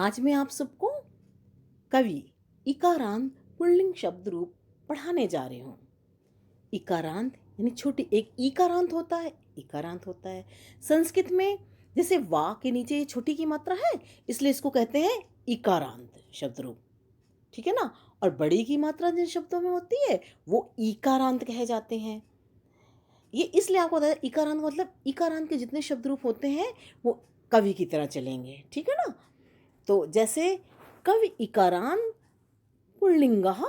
आज मैं आप सबको कवि इकारांत पुल्लिंग शब्द रूप पढ़ाने जा रही हूँ। इकारांत यानी छोटी एक ईकारांत होता है, इकारांत होता है। संस्कृत में जैसे वा के नीचे ये छोटी की मात्रा है, इसलिए इसको कहते हैं इकारांत शब्द रूप। ठीक है ना। और बड़ी की मात्रा जिन शब्दों में होती है वो ईकारांत कहे जाते हैं। ये इसलिए आपको बताया इकारांत मतलब इकारांत के जितने शब्द रूप होते हैं वो कवि की तरह चलेंगे। ठीक है ना। तो जैसे कवि इकारांत पुल्लिंगः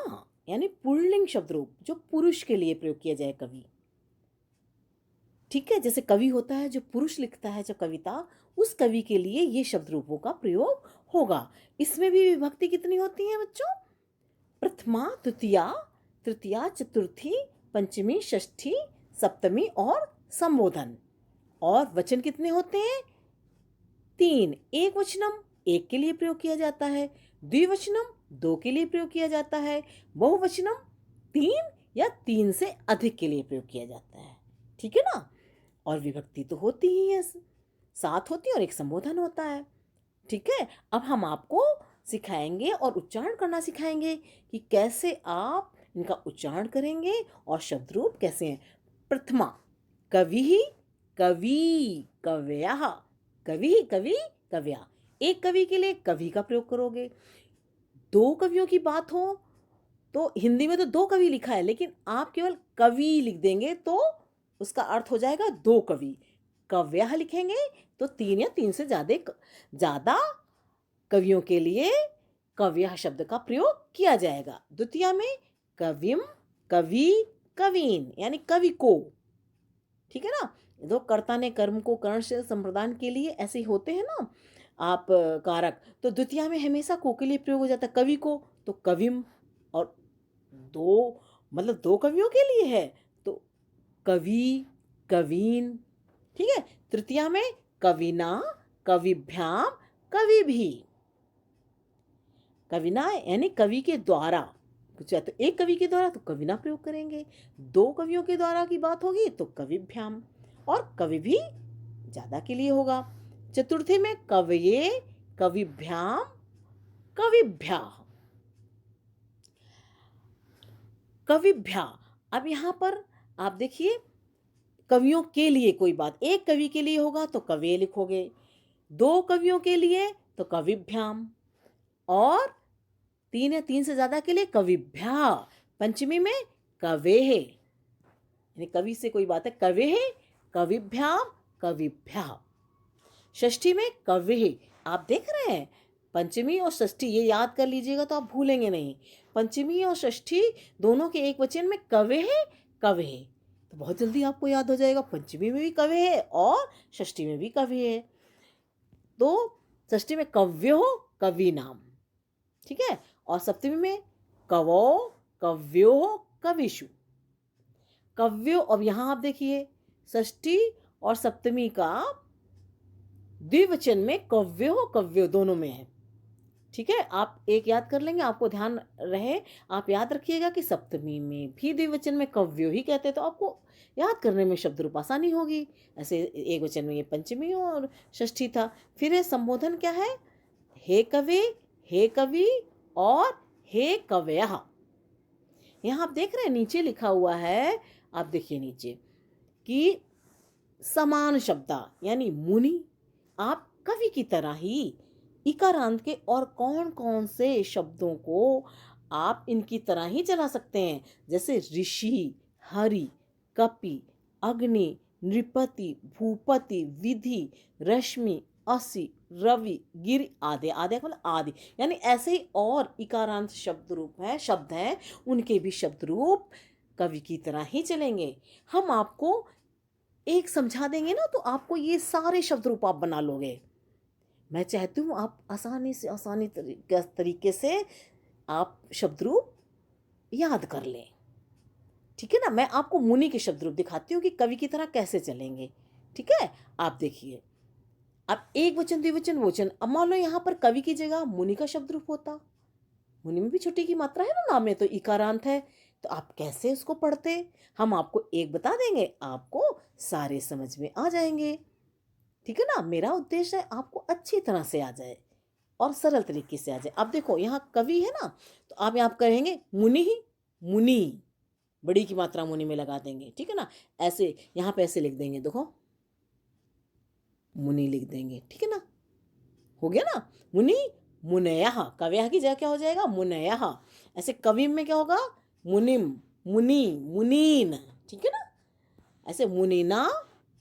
यानी पुल्लिंग शब्द रूप जो पुरुष के लिए प्रयोग किया जाए कवि। ठीक है। जैसे कवि होता है जो पुरुष लिखता है जो कविता, उस कवि के लिए ये शब्द रूपों का प्रयोग होगा। इसमें भी विभक्ति कितनी होती है बच्चों? प्रथमा, द्वितीया, तृतीया, चतुर्थी, पंचमी, षष्ठी, सप्तमी और संबोधन। और वचन कितने होते हैं? 3। एक वचनम एक के लिए प्रयोग किया जाता है, द्विवचनम 2 के लिए प्रयोग किया जाता है, बहुवचनम 3 या 3 से अधिक के लिए प्रयोग किया जाता है। ठीक है ना। और विभक्ति तो होती ही है, 7 होती है और एक संबोधन होता है। ठीक है। अब हम आपको सिखाएंगे और उच्चारण करना सिखाएंगे कि कैसे आप इनका उच्चारण करेंगे और शब्द रूप कैसे हैं। प्रथमा कवि, कवि, कव्यः, कवि, कवि, कव्या। एक कवि के लिए कवि का प्रयोग करोगे। 2 कवियों की बात हो तो हिंदी में तो 2 कवि लिखा है, लेकिन आप केवल कवि लिख देंगे तो उसका अर्थ हो जाएगा 2 कवि। कव्यः लिखेंगे तो 3 या 3 से ज्यादा कवियों के लिए कव्यः शब्द का प्रयोग किया जाएगा। द्वितीया में कविम, कवि, कवीन यानी कवि को। ठीक है ना। दो कर्ता ने कर्म को कर्ण से संप्रदान के लिए ऐसे ही होते हैं ना आप कारक, तो द्वितीया में हमेशा को के लिए प्रयोग हो जाता है, कवि को तो कविम। और 2 मतलब 2 कवियों के लिए है तो कवि, कवीन। ठीक है। तृतीया में कविना, कविभ्याम, कवि भी। कविना यानी कवि के द्वारा, तो एक कवि के द्वारा तो कविना प्रयोग करेंगे, 2 कवियों के द्वारा की बात होगी तो कविभ्याम, और कवि भी ज्यादा के लिए होगा। चतुर्थी में कवये, कविभ्याम, कविभ्या, कविभ्या। अब यहां पर आप देखिए कवियों के लिए कोई बात, एक कवि के लिए होगा तो कवये लिखोगे, 2 कवियों के लिए तो कविभ्याम, और 3 या 3 से ज्यादा के लिए कविभ्या। पंचमी में कवेः यानी कवि से कोई बात है, कवेः, कविभ्याम, कविभ्या। षष्ठी में कविः। आप देख रहे हैं पंचमी और षष्ठी ये याद कर लीजिएगा तो आप भूलेंगे नहीं। पंचमी और षष्ठी दोनों के एक वचन में कवेः, कवेः, तो बहुत जल्दी आपको याद हो जाएगा। पंचमी में भी कवेः और षष्ठी में भी कवेः। तो षष्ठी में कव्यो, कवि नाम। ठीक है। और सप्तमी में कवो, कव्यो, कविषु। कव्यो, अब यहां आप देखिए षष्ठी और सप्तमी का द्विवचन में कव्यो कव्यो दोनों में है। ठीक है। आप एक याद कर लेंगे, आपको ध्यान रहे, आप याद रखिएगा कि सप्तमी में भी द्विवचन में कव्यो ही कहते हैं, तो आपको याद करने में शब्द रूप आसानी होगी। ऐसे एक वचन में ये पंचमी और षष्ठी था। फिर है संबोधन क्या है, हे कवि, हे कवि और हे कव्यः। यहां आप देख रहे हैं नीचे लिखा हुआ है, आप देखिए नीचे कि समान शब्दा यानी मुनि। आप कवि की तरह ही इकारांत के और कौन कौन से शब्दों को आप इनकी तरह ही चला सकते हैं, जैसे ऋषि, हरि, कपि, अग्नि, नृपति, भूपति, विधि, रश्मि, असी, रवि, गिरि आदि। आदि मतलब आदि, यानी ऐसे ही और इकारांत शब्द रूप है, शब्द हैं, उनके भी शब्द रूप कवि की तरह ही चलेंगे। हम आपको एक समझा देंगे ना तो आपको ये सारे शब्द रूप आप बना लोगे। मैं चाहती हूँ आप आसानी से आसानी तरीके से आप शब्द रूप याद कर लें। ठीक है ना। मैं आपको मुनि के शब्द रूप दिखाती हूँ कि कवि की तरह कैसे चलेंगे। ठीक है। आप देखिए, अब एक वचन द्विवचन वचन, अब मान लो यहाँ पर कवि की जगह मुनि का शब्द रूप होता, मुनि में भी छोटी की मात्रा है ना, नाम में तो इकारांत है, तो आप कैसे उसको पढ़ते? हम आपको एक बता देंगे, आपको सारे समझ में आ जाएंगे। ठीक है ना। मेरा उद्देश्य है आपको अच्छी तरह से आ जाए। और सरल तरीके से आ जाए। अब देखो यहाँ कवि है ना, तो आप यहाँ कहेंगे मुनि ही, मुनि, बड़ी की मात्रा मुनि में लगा देंगे, ठीक है ना। ऐसे यहाँ पे ऐसे लिख देंगे, देखो मुनि लिख देंगे, ठीक है ना, हो गया ना। मुनि, मुनयः, कव्यः की जगह क्या हो जाएगा, मुनयः। ऐसे कवि में क्या होगा, मुनिम, मुनि, मुनीन, ठीक है ना। ऐसे मुनिना,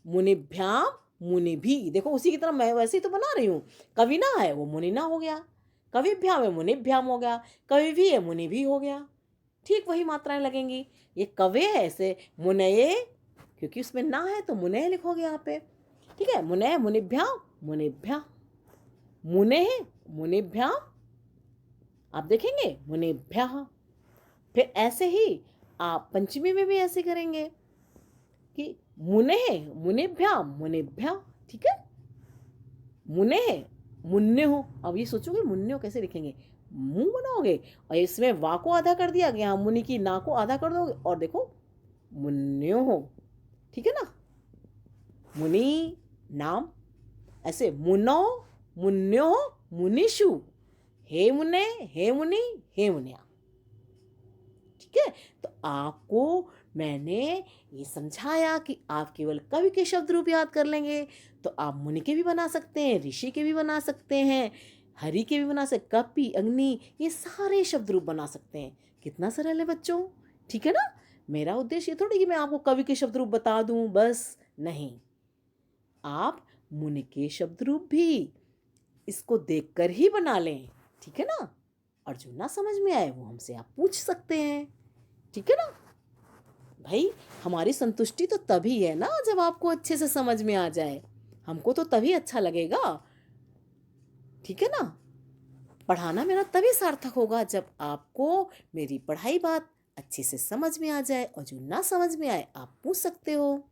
मुनिभ्याम, मुनि भी, देखो उसी की तरह मैं वैसे ही तो बना रही हूँ। कवि ना है वो मुनिना हो गया, कविभ्याम है मुनिभ्याम हो गया, कवि भी है मुनि भी हो गया, ठीक वही मात्राएं लगेंगी। ये कवे है ऐसे मुनये, क्योंकि उसमें ना है तो मुनय लिखोगे यहाँ पे, ठीक है। मुनय, मुनिभ्याम, मुनिभ्या, मुने है मुनिभ्याम, आप देखेंगे मुनिभ्या। फिर ऐसे ही आप पंचमी में भी ऐसे करेंगे कि मुने है मुनिभ्या, मुनिभ्या, ठीक है। मुने है मुन्ने हो, अब ये सोचोगे मुन्ने हो कैसे लिखेंगे, मुंह बनाओगे और इसमें वा को आधा कर दिया गया, मुनि की ना को आधा कर दोगे और देखो मुन्न्यो हो, ठीक है ना। मुनि नाम, ऐसे मुनो, मुन्यो, मुनिषु, हे मुने, हे मुनि, हे मुनिया, ठीक है। तो आपको मैंने ये समझाया कि आप केवल कवि के शब्द रूप याद कर लेंगे तो आप मुनि के भी बना सकते हैं, ऋषि के भी बना सकते हैं, हरि के भी बना सकते, कपि, अग्नि, ये सारे शब्द रूप बना सकते हैं। कितना सरल है बच्चों, ठीक है ना। मेरा उद्देश्य ये थोड़ी कि मैं आपको कवि के शब्द रूप बता दूं, बस नहीं, आप मुनि के शब्द रूप भी इसको देखकर ही बना लें, ठीक है ना। और जो ना समझ में आए वो हमसे आप पूछ सकते हैं, ठीक है ना। भाई हमारी संतुष्टि तो तभी है ना जब आपको अच्छे से समझ में आ जाए, हमको तो तभी अच्छा लगेगा, ठीक है ना। पढ़ाना मेरा तभी सार्थक होगा जब आपको मेरी पढ़ाई बात अच्छे से समझ में आ जाए, और जो ना समझ में आए आप पूछ सकते हो।